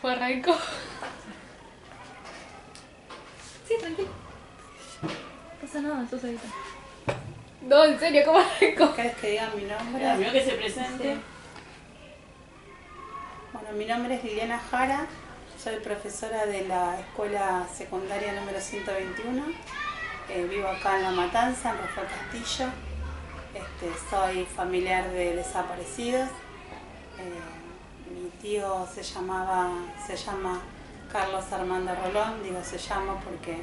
¿Cómo arrancó? Sí, tranquilo. No pasa nada, sos ahorita. No, en serio, ¿cómo arrancó? ¿Querés que diga mi nombre? Primero que se presente. Sí. Bueno, mi nombre es Liliana Jara, soy profesora de la escuela secundaria número 121. Vivo acá en La Matanza, en Rafael Castillo. Soy familiar de desaparecidos. Mi tío se llama Carlos Armando Rolón, digo se llama porque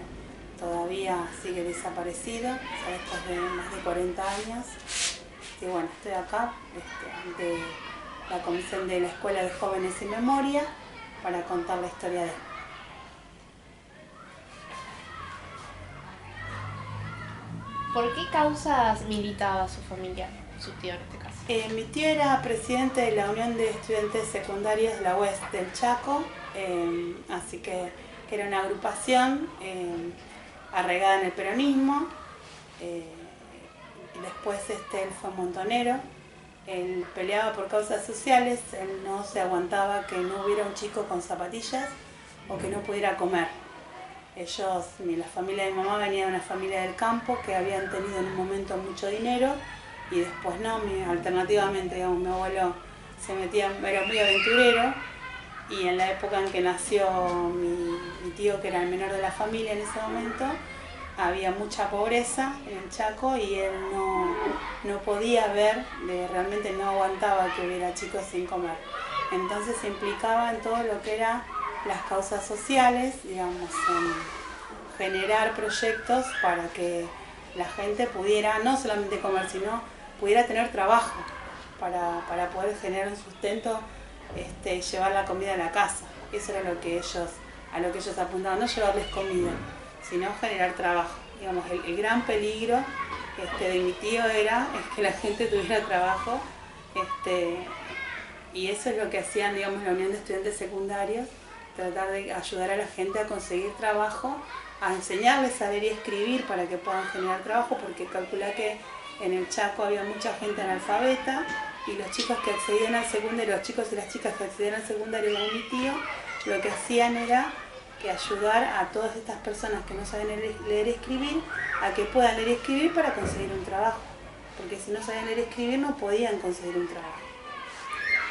todavía sigue desaparecido, después de más de 40 años. Y bueno, estoy acá ante la comisión de la Escuela de Jóvenes sin Memoria para contar la historia de él. ¿Por qué causas militaba su familia, su tío en este caso? Mi tío era presidente de la Unión de Estudiantes Secundarios de la UES del Chaco, así que era una agrupación arraigada en el peronismo. Después él fue montonero, él peleaba por causas sociales, él no se aguantaba que no hubiera un chico con zapatillas o que no pudiera comer. La familia de mi mamá venía de una familia del campo que habían tenido en un momento mucho dinero y después no, alternativamente, digamos, mi abuelo era muy aventurero y en la época en que nació mi tío, que era el menor de la familia en ese momento, había mucha pobreza en el Chaco y él no podía ver, realmente no aguantaba que hubiera chicos sin comer. Entonces se implicaba en todo lo que eran las causas sociales, digamos, en generar proyectos para que la gente pudiera no solamente comer, sino pudiera tener trabajo para poder generar un sustento, llevar la comida a la casa. Eso era a lo que ellos apuntaban, no llevarles comida, sino generar trabajo. Digamos, el gran peligro de mi tío era que la gente tuviera trabajo, y eso es lo que hacían, digamos, la Unión de Estudiantes Secundarios, tratar de ayudar a la gente a conseguir trabajo, a enseñarles a leer y escribir para que puedan generar trabajo, porque calcula que en el Chaco había mucha gente analfabeta y los chicos que accedían al secundario, los chicos y las chicas que accedían al secundario con mi tío, lo que hacían era que ayudar a todas estas personas que no saben leer y escribir a que puedan leer y escribir para conseguir un trabajo, porque si no sabían leer y escribir no podían conseguir un trabajo.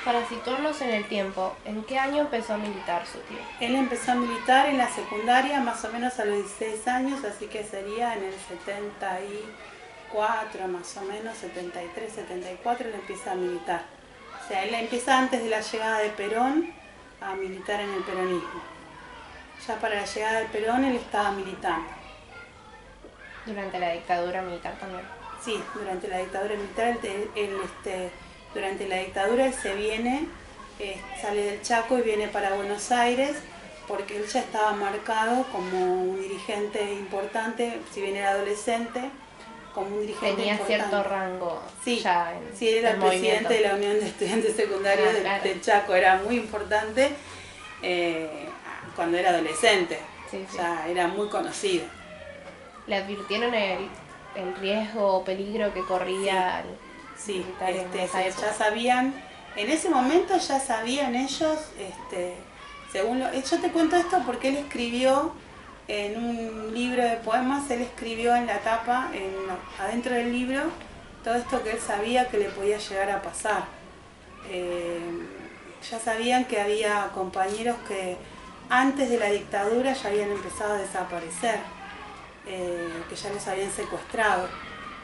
Para situarnos en el tiempo, ¿en qué año empezó a militar su tío? Él empezó a militar en la secundaria más o menos a los 16 años, así que sería en el 74 más o menos, 73, 74, él empieza a militar. O sea, él empieza antes de la llegada de Perón a militar en el peronismo. Ya para la llegada del Perón él estaba militando. Durante la dictadura militar también. Sí, durante la dictadura militar, durante la dictadura él sale del Chaco y viene para Buenos Aires, porque él ya estaba marcado como un dirigente importante, si bien era adolescente, como un dirigente Tenía importante. cierto rango. Sí, ya sí, era el presidente de la Unión de Estudiantes Secundarios del Chaco, era muy importante cuando era adolescente, sí. Ya era muy conocido. ¿Le advirtieron el riesgo o peligro que corría? Sí, ya sabían, en ese momento ya sabían ellos, yo te cuento esto porque él escribió en un libro de poemas, él escribió en la tapa, adentro del libro, todo esto que él sabía que le podía llegar a pasar. Ya sabían que había compañeros que antes de la dictadura ya habían empezado a desaparecer, que ya los habían secuestrado.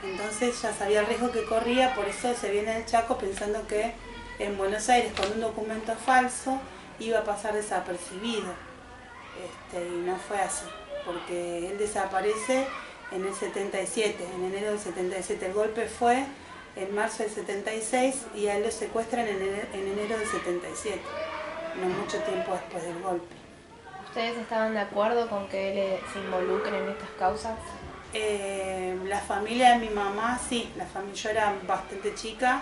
Entonces ya sabía el riesgo que corría, por eso se viene del Chaco pensando que en Buenos Aires con un documento falso iba a pasar desapercibido. Y no fue así, porque él desaparece en el 77, en enero del 77. El golpe fue en marzo del 76 y a él lo secuestran en enero del 77, no mucho tiempo después del golpe. ¿Ustedes estaban de acuerdo con que él se involucre en estas causas? La familia de mi mamá, sí, yo era bastante chica,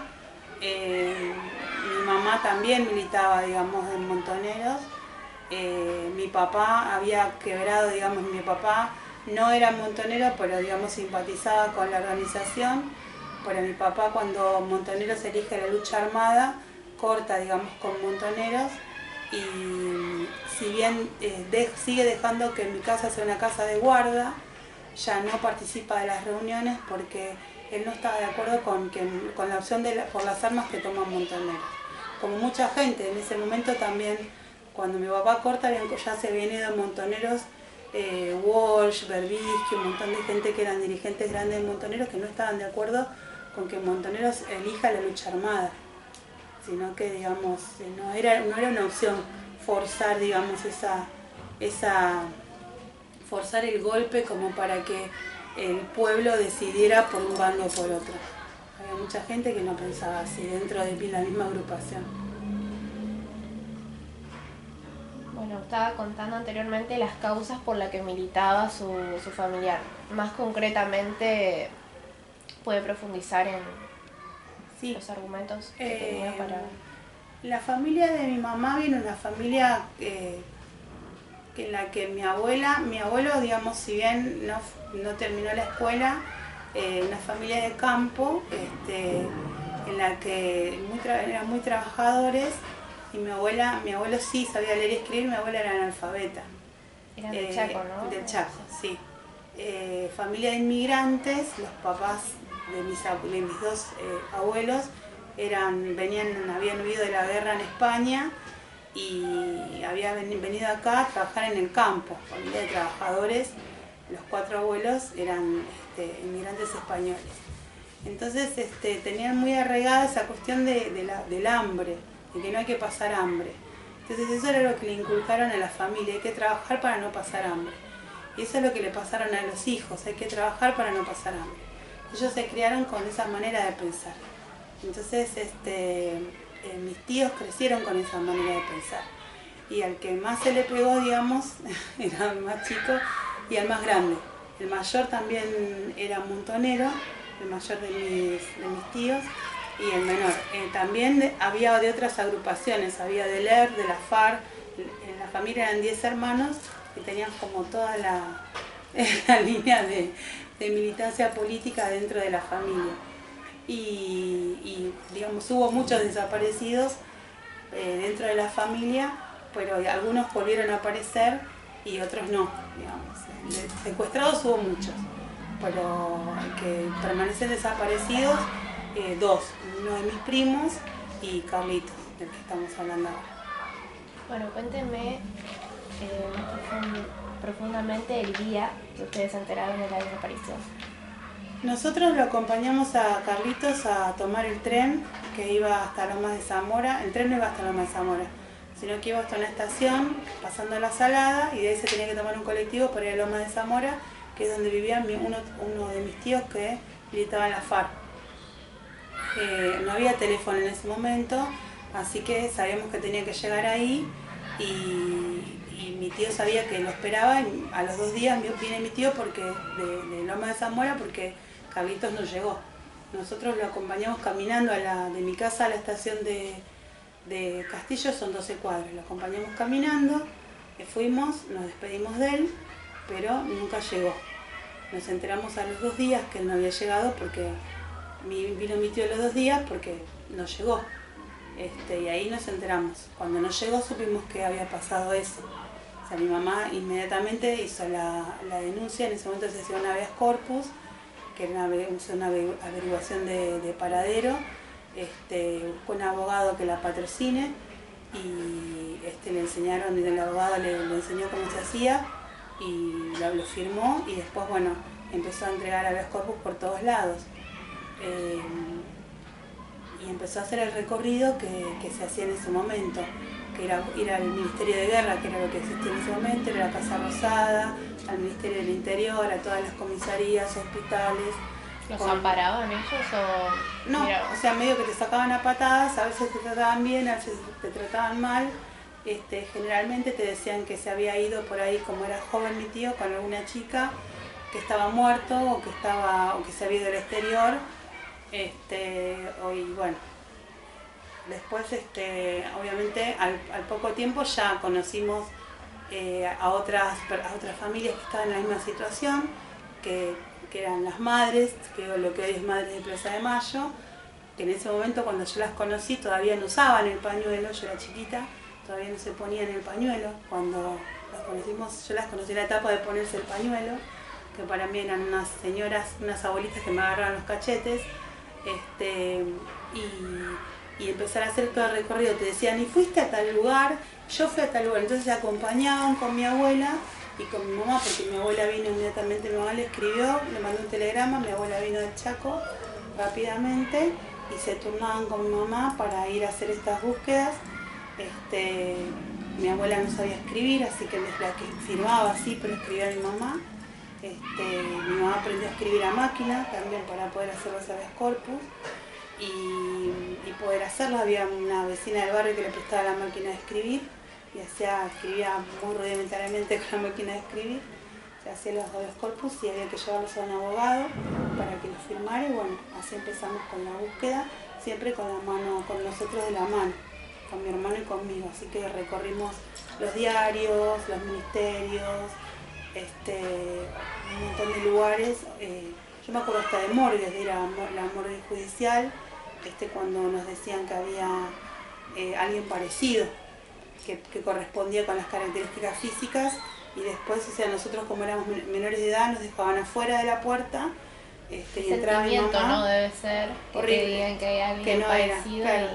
mi mamá también militaba, digamos, en Montoneros, mi papá había quebrado, digamos, mi papá no era montonero, pero digamos simpatizaba con la organización, pero mi papá cuando Montoneros elige la lucha armada, corta, digamos, con Montoneros y si bien sigue dejando que mi casa sea una casa de guarda, ya no participa de las reuniones porque él no estaba de acuerdo con la opción por las armas que toman montoneros. Como mucha gente, en ese momento también, cuando mi papá corta, ya se habían ido montoneros, Walsh, Berbisky, un montón de gente que eran dirigentes grandes de montoneros que no estaban de acuerdo con que Montoneros elija la lucha armada, sino que, digamos, no era una opción forzar, digamos, forzar el golpe como para que el pueblo decidiera por un bando o por otro. Había mucha gente que no pensaba así dentro de la misma agrupación. Bueno, estaba contando anteriormente las causas por las que militaba su familiar. Más concretamente, ¿puede profundizar en los argumentos que tenía para...? La familia de mi mamá viene de una familia en la que mi abuelo, digamos, si bien no terminó la escuela, una familia de campo, en la que eran muy trabajadores, y mi abuelo sí sabía leer y escribir, mi abuela era analfabeta. Era del Chaco, ¿no? Del Chaco, sí. Familia de inmigrantes, los papás de mis dos abuelos habían huido de la guerra en España y habían venido acá a trabajar en el campo, familia de trabajadores. Los 4 abuelos eran inmigrantes españoles. Entonces tenían muy arraigada esa cuestión del hambre, de que no hay que pasar hambre. Entonces eso era lo que le inculcaron a la familia, hay que trabajar para no pasar hambre. Y eso es lo que le pasaron a los hijos, hay que trabajar para no pasar hambre. Ellos se criaron con esa manera de pensar. Entonces mis tíos crecieron con esa manera de pensar. Y al que más se le pegó, digamos, era el más chico y el más grande. El mayor también era montonero, el mayor de mis tíos, y el menor. También había de otras agrupaciones, había del ERP, de la FARC. En la familia eran 10 hermanos que tenían como toda la línea de militancia política dentro de la familia. Y digamos, hubo muchos desaparecidos dentro de la familia, pero algunos volvieron a aparecer y otros no, digamos. Secuestrados hubo muchos, pero que permanecen desaparecidos, 2, uno de mis primos y Carlitos, del que estamos hablando ahora. Bueno, cuéntenme profundamente el día que ustedes se enteraron de la desaparición. Nosotros lo acompañamos a Carlitos a tomar el tren que iba hasta Lomas de Zamora. El tren no iba hasta Lomas de Zamora, sino que iba hasta una estación, pasando la Salada, y de ahí se tenía que tomar un colectivo para ir a Lomas de Zamora, que es donde vivía uno de mis tíos que militaba en la FARC. No había teléfono en ese momento, así que sabíamos que tenía que llegar ahí, y mi tío sabía que lo esperaba, y a los 2 días viene mi tío de Lomas de Zamora porque Carlitos no llegó. Nosotros lo acompañamos caminando de mi casa a la estación de Castillo, son 12 cuadras. Lo acompañamos caminando, fuimos, nos despedimos de él, pero nunca llegó. Nos enteramos a los 2 días que él no había llegado porque vino mi tío a los 2 días porque no llegó. Y ahí nos enteramos. Cuando no llegó supimos que había pasado eso. O sea, mi mamá inmediatamente hizo la denuncia, en ese momento se hacía un habeas corpus, que era una averiguación de paradero, buscó un abogado que la patrocine y el abogado le enseñó cómo se hacía y lo firmó, y después, bueno, empezó a entregar habeas corpus por todos lados. Y empezó a hacer el recorrido que se hacía en ese momento, que era ir al Ministerio de Guerra, que era lo que existía en ese momento, era la Casa Rosada, al Ministerio del Interior, a todas las comisarías, hospitales. ¿Los amparaban ellos o...? No, Mira, o sea, medio que te sacaban a patadas, a veces te trataban bien, a veces te trataban mal. Generalmente te decían que se había ido por ahí, como era joven mi tío, con alguna chica que estaba muerto o que se había ido al exterior. Y bueno, después obviamente al poco tiempo ya conocimos a otras familias que estaban en la misma situación, que eran las madres, lo que hoy es Madres de Plaza de Mayo, que en ese momento cuando yo las conocí todavía no usaban el pañuelo, yo era chiquita, todavía no se ponían el pañuelo. Cuando las conocimos, yo las conocí en la etapa de ponerse el pañuelo, que para mí eran unas señoras, unas abuelitas que me agarraban los cachetes, y empezar a hacer todo el recorrido. Te decían, ¿y fuiste a tal lugar? Yo fui a tal lugar. Entonces se acompañaban con mi abuela y con mi mamá, porque mi abuela vino inmediatamente, mi mamá le escribió, le mandó un telegrama, mi abuela vino del Chaco rápidamente y se turnaban con mi mamá para ir a hacer estas búsquedas. Mi abuela no sabía escribir, así que la que firmaba así, pero escribía mi mamá. Mi mamá aprendió a escribir a máquina también para poder hacer los habeas corpus y poder hacerlo. Había una vecina del barrio que le prestaba la máquina de escribir y escribía muy rudimentariamente con la máquina de escribir. Se hacía los habeas corpus y había que llevarlos a un abogado para que los firmara, y bueno, así empezamos con la búsqueda, siempre con la mano, con nosotros de la mano, con mi hermano y conmigo. Así que recorrimos los diarios, los ministerios, un montón de lugares. Yo me acuerdo hasta de morgues, de ir a la morgue judicial, cuando nos decían que había alguien parecido, que correspondía con las características físicas, y después, o sea, nosotros como éramos menores de edad nos dejaban afuera de la puerta, y entraba mi mamá. No debe ser que horrible, te digan que hay alguien que no parecido era, claro.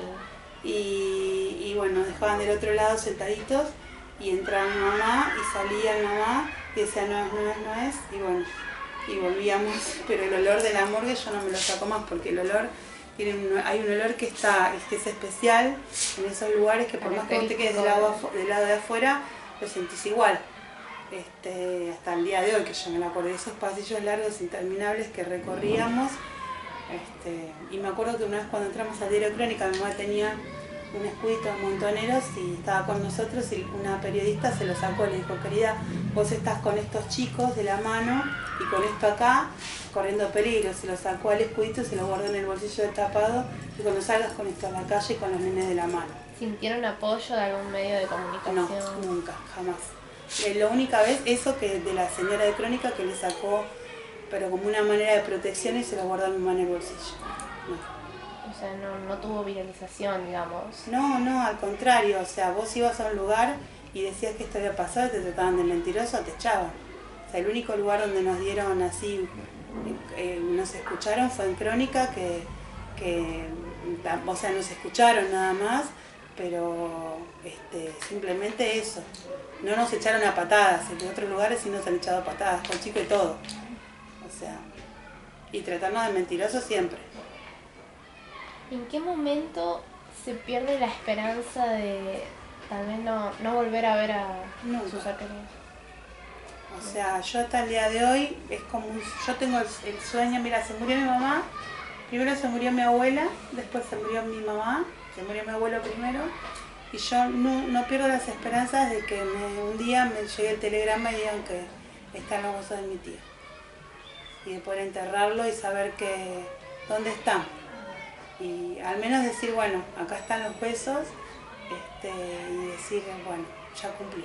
Y bueno, nos dejaban del otro lado sentaditos y entraba mi mamá y salía mi mamá y decía no es, y bueno, y volvíamos, pero el olor de la morgue yo no me lo saco más, porque el olor hay un olor que es especial en esos lugares, que por más que vos te quedes del lado de afuera lo sentís igual. Hasta el día de hoy, que yo me acuerdo de esos pasillos largos interminables que recorríamos. Y me acuerdo que una vez cuando entramos al diario Crónica, mi mamá tenía un escudito de Montoneros y estaba con nosotros, y una periodista se lo sacó, le dijo, querida, vos estás con estos chicos de la mano y con esto acá, corriendo peligro. Se lo sacó al escudito, se lo guardó en el bolsillo destapado, y cuando salgas con esto a la calle con los nenes de la mano. ¿Sintieron apoyo de algún medio de comunicación? No, nunca, jamás. La única vez, eso que de la señora de Crónica, que le sacó, pero como una manera de protección, y se lo guardó a mi mamá en el bolsillo. No. O sea, no tuvo viralización, digamos. No, al contrario. O sea, vos ibas a un lugar y decías que esto había pasado y te trataban de mentiroso, te echaban. O sea, el único lugar donde nos dieron así, nos escucharon fue en Crónica, o sea, nos escucharon nada más, pero simplemente eso. No nos echaron a patadas, en otros lugares sí nos han echado a patadas, con chico y todo. O sea, y tratarnos de mentirosos siempre. ¿En qué momento se pierde la esperanza de tal vez no volver a ver a sus cercanos? O sea, yo hasta el día de hoy es como yo tengo el sueño. Mira, se murió mi mamá, primero se murió mi abuela, después se murió mi mamá, se murió mi abuelo primero, y yo no pierdo las esperanzas de que un día me llegue el telegrama y digan que están los huesos de mi tía, y de poder enterrarlo y saber dónde están, y al menos decir, bueno, acá están los huesos, y decir, bueno, ya cumplí.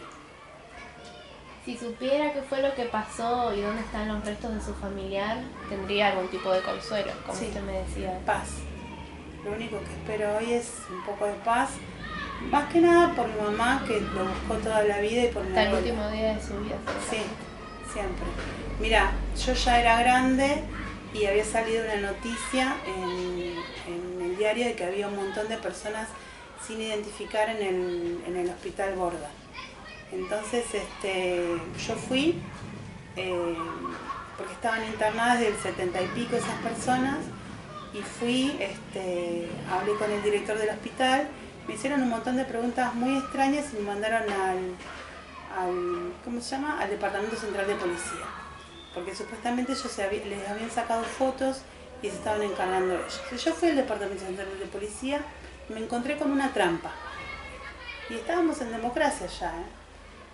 Si supiera qué fue lo que pasó y dónde están los restos de su familiar, tendría algún tipo de consuelo, como Sí, usted me decía. Paz. Lo único que espero hoy es un poco de paz, más que nada por mi mamá, que lo buscó toda la vida, y por mi Hasta el abuela. último día de su vida. Sí, siempre. Mira, yo ya era grande y había salido una noticia en el diario de que había un montón de personas sin identificar en el hospital Borda. Entonces yo fui, porque estaban internadas del 70 y pico esas personas, y fui, hablé con el director del hospital, me hicieron un montón de preguntas muy extrañas y me mandaron ¿cómo se llama? Al Departamento Central de Policía, porque supuestamente ellos les habían sacado fotos y se estaban encargando ellos. Yo fui al Departamento Central de Policía y me encontré con una trampa, y estábamos en democracia ya,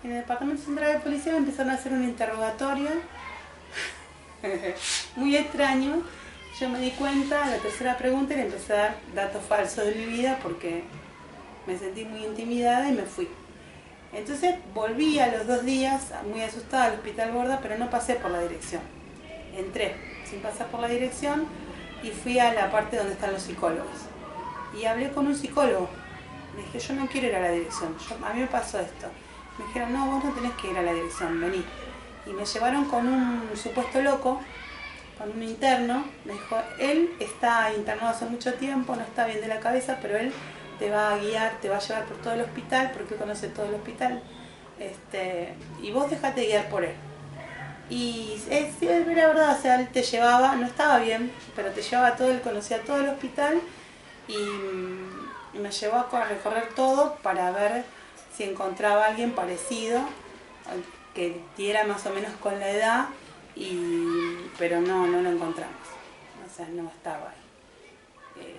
En el Departamento Central de Policía me empezaron a hacer un interrogatorio muy extraño. Yo me di cuenta, la tercera pregunta, y le empecé a dar datos falsos de mi vida porque me sentí muy intimidada y me fui. Entonces volví a los 2 días muy asustada al hospital Borda, pero no pasé por la dirección. Entré sin pasar por la dirección y fui a la parte donde están los psicólogos. Y hablé con un psicólogo Le dije, yo no quiero ir a la dirección, a mí me pasó esto. Me dijeron, no, vos no tenés que ir a la dirección, vení. Y me llevaron con un supuesto loco, con un interno. Me dijo, él está internado hace mucho tiempo, no está bien de la cabeza, pero él te va a guiar, te va a llevar por todo el hospital, porque él conoce todo el hospital. Y vos dejate guiar por él. Y sí, era verdad, o sea, él te llevaba, no estaba bien, pero te llevaba todo, él conocía todo el hospital y me llevó a recorrer todo para ver si encontraba a alguien parecido, que diera más o menos con la edad, pero no lo encontramos, o sea, no estaba ahí.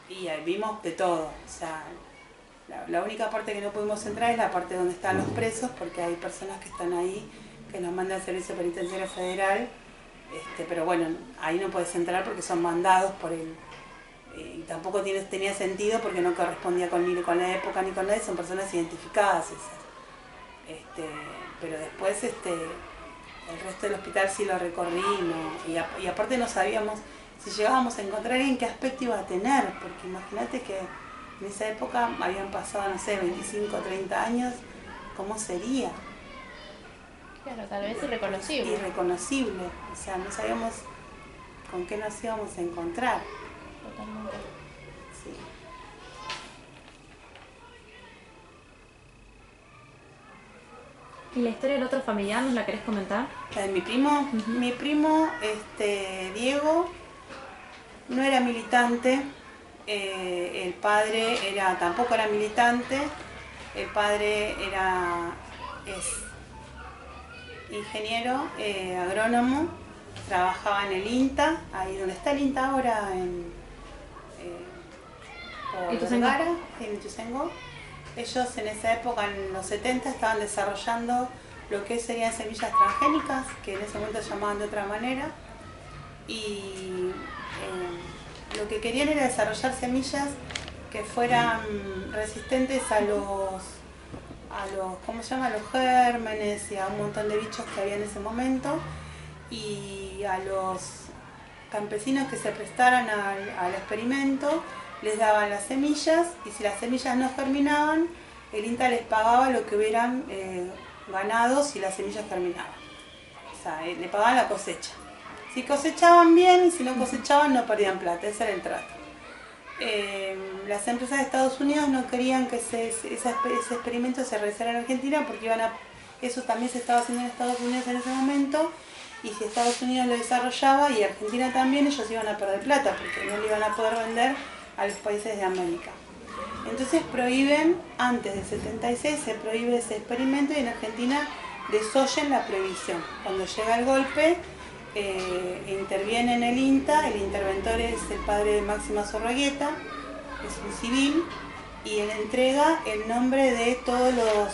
Y ahí vimos de todo, o sea, la única parte que no pudimos entrar es la parte donde están los presos, porque hay personas que están ahí que nos manda el Servicio Penitenciario Federal, pero bueno, ahí no puedes entrar porque son mandados por él. Y tampoco tenía sentido porque no correspondía ni con la época ni con nadie, son personas identificadas esas. Pero después el resto del hospital sí lo recorrí y aparte no sabíamos si llegábamos a encontrar en qué aspecto iba a tener, porque imagínate que en esa época habían pasado, no sé, 25 o 30 años, ¿cómo sería? Claro, tal vez irreconocible. Irreconocible, o sea, no sabíamos con qué nos íbamos a encontrar. Totalmente. Sí. ¿Y la historia del otro familiar nos la querés comentar? La de mi primo, mi primo Diego no era militante, el padre tampoco era militante, el padre es ingeniero, agrónomo, trabajaba en el INTA, ahí donde está el INTA ahora, por Vergara, en Ituzaingó. Ellos en esa época, en los 70, estaban desarrollando lo que serían semillas transgénicas, que en ese momento se llamaban de otra manera, y lo que querían era desarrollar semillas que fueran resistentes a los ¿cómo se llama? A los gérmenes y a un montón de bichos que había en ese momento, y a los campesinos que se prestaran al experimento les daban las semillas, y si las semillas no germinaban, el INTA les pagaba lo que hubieran ganado si las semillas germinaban. O sea, le pagaban la cosecha. Si cosechaban bien y si no cosechaban no perdían plata, ese era el trato. Las empresas de Estados Unidos no querían que ese experimento se realizara en Argentina porque eso también se estaba haciendo en Estados Unidos en ese momento, y si Estados Unidos lo desarrollaba y Argentina también, ellos iban a perder plata porque no le iban a poder vender a los países de América. Entonces prohíben, antes del 76 se prohíbe ese experimento y en Argentina desoyen la prohibición. Cuando llega el golpe, interviene en el INTA, el interventor es el padre de Máxima Zorreguieta, es un civil, y él entrega el nombre de todos los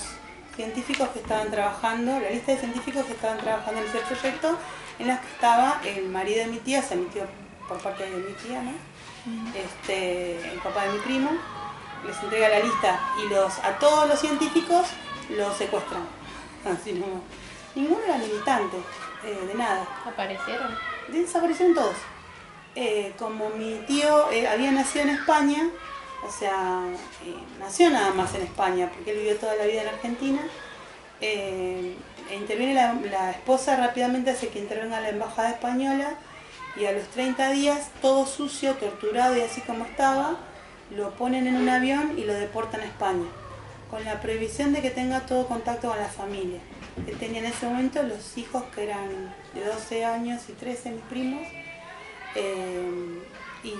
científicos que estaban trabajando, la lista de científicos que estaban trabajando en ese proyecto, en las que estaba el marido de mi tía, o sea, mi tío por parte de mi tía, ¿no? El papá de mi primo, les entrega la lista y a todos los científicos los secuestran. Así no, ninguno era militante, de nada. ¿Aparecieron? Desaparecieron todos. Como mi tío había nacido en España, o sea, nació nada más en España, porque él vivió toda la vida en Argentina, interviene la esposa rápidamente, hace que intervenga la embajada española, y a los 30 días, todo sucio, torturado y así como estaba, lo ponen en un avión y lo deportan a España, con la prohibición de que tenga todo contacto con la familia. Él tenía en ese momento los hijos que eran de 12 años y 13, mis primos, y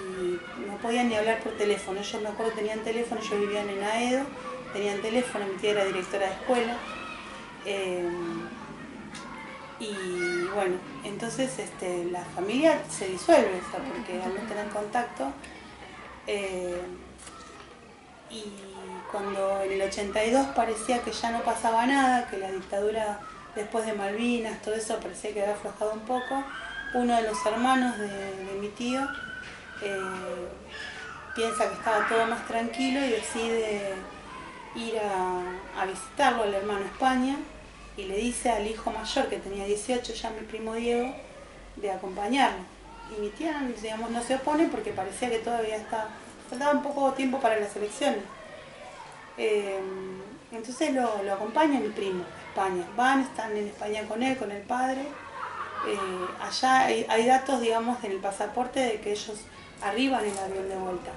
no podían ni hablar por teléfono. Yo me acuerdo que tenían teléfono, yo vivía en Aedo, tenían teléfono, mi tía era directora de escuela. Y bueno, entonces la familia se disuelve, o sea, porque al no tener contacto. Y cuando en el 82 parecía que ya no pasaba nada, que la dictadura después de Malvinas, todo eso parecía que había aflojado un poco, uno de los hermanos de mi tío piensa que estaba todo más tranquilo y decide ir a visitarlo al hermano España, y le dice al hijo mayor, que tenía 18, ya mi primo Diego, de acompañarlo. Y mi tía, digamos, no se opone porque parecía que todavía faltaba un poco de tiempo para las elecciones. Entonces lo acompaña mi primo a España. Están en España con él, con el padre. Allá hay datos, digamos, en el pasaporte de que ellos arriban en el avión de vuelta,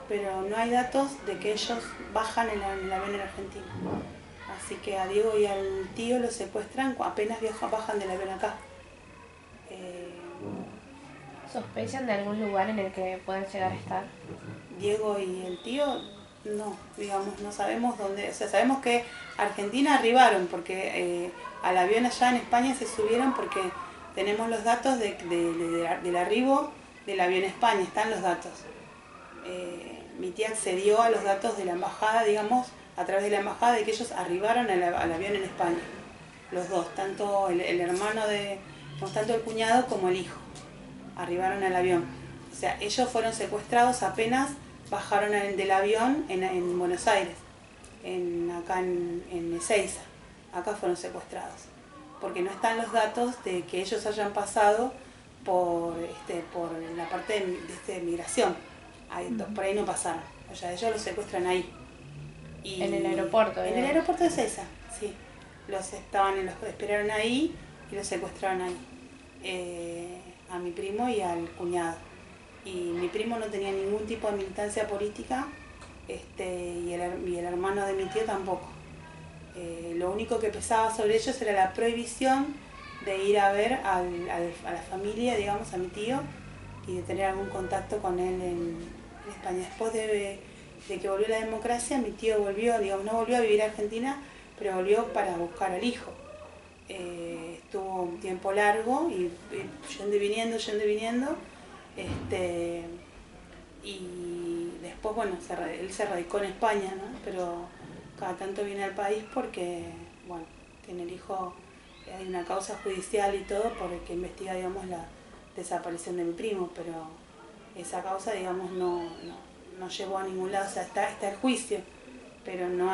pero no hay datos de que ellos bajan en el avión en Argentina. Así que a Diego y al tío los secuestran apenas bajan del avión acá. ¿Sospechan de algún lugar en el que puedan llegar a estar? Diego y el tío, no, digamos, no sabemos dónde, o sea, sabemos que Argentina arribaron, porque al avión allá en España se subieron porque tenemos los datos del arribo del avión a España, están los datos. Mi tía accedió a los datos de la embajada, digamos, a través de la embajada, de que ellos arribaron al avión en España. Los dos, tanto el hermano tanto el cuñado como el hijo, arribaron al avión. O sea, ellos fueron secuestrados apenas bajaron del avión en Buenos Aires, acá en Ezeiza. Acá fueron secuestrados, porque no están los datos de que ellos hayan pasado por la parte de migración. Por ahí no pasaron, o sea, ellos los secuestran ahí. Y en el aeropuerto. En el aeropuerto de Ezeiza, sí. Los esperaron ahí y los secuestraron ahí. A mi primo y al cuñado. Y mi primo no tenía ningún tipo de militancia política, y el hermano de mi tío tampoco. Lo único que pesaba sobre ellos era la prohibición de ir a ver a la familia, digamos, a mi tío, y de tener algún contacto con él en España. Después de que volvió la democracia, mi tío volvió, digamos, no volvió a vivir a Argentina, pero volvió para buscar al hijo. Estuvo un tiempo largo y yendo y viniendo, y después, bueno, él se radicó en España, ¿no? Pero cada tanto viene al país porque, bueno, tiene el hijo, hay una causa judicial y todo por el que investiga, digamos, la desaparición de mi primo, pero esa causa, digamos, no llevó a ningún lado. O sea, está el juicio, pero no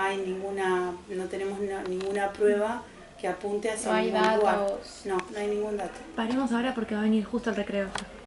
tenemos ninguna prueba que apunte hacia ningún lugar. No hay ningún dato. Paremos ahora porque va a venir justo el recreo.